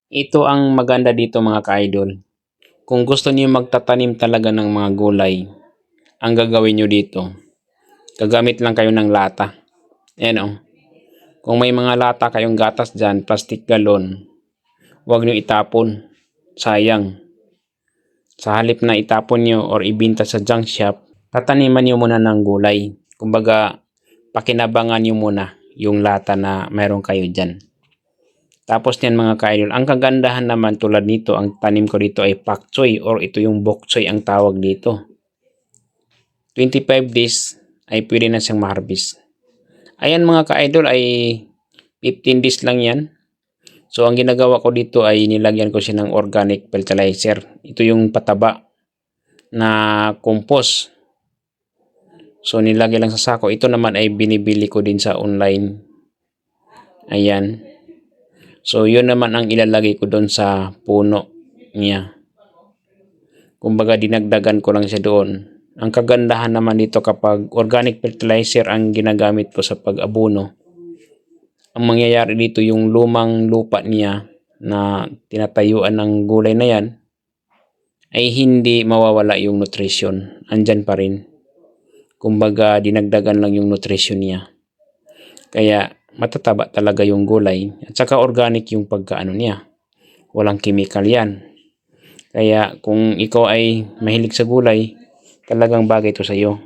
Ito ang maganda dito mga ka-idol. Kung gusto niyo magtatanim talaga ng mga gulay, ang gagawin niyo dito, gagamit lang kayo ng lata. Ayan o. Kung may mga lata kayong gatas dyan, plastic galon, huwag niyo itapon. Sayang. Sa halip na itapon niyo or ibinta sa junk shop, tataniman niyo muna ng gulay. Kumbaga, pakinabangan niyo muna yung lata na meron kayo dyan. Tapos niyan mga ka-idol, ang kagandahan naman tulad nito, ang tanim ko dito ay pak choy or ito yung bok choy ang tawag dito. 25 days ay pwede na siyang ma-harvest. Ayan mga ka-idol ay 15 days lang yan. So ang ginagawa ko dito ay nilagyan ko siya ng organic fertilizer. Ito yung pataba na compost. So nilagay lang sa sako. Ito naman ay binibili ko din sa online. Ayan. So yun naman ang ilalagay ko doon sa puno niya. Kumbaga dinagdagan ko lang siya doon. Ang kagandahan naman dito kapag organic fertilizer ang ginagamit ko sa pag-abono, ang mangyayari dito yung lumang lupa niya na tinatayuan ng gulay na yan ay hindi mawawala yung nutrition. Andyan pa rin. Kumbaga dinagdagan lang yung nutrition niya. Kaya matataba talaga yung gulay. At saka organic yung pagkaano niya. Walang chemical yan. Kaya kung ikaw ay mahilig sa gulay, talagang bagay ito sa iyo.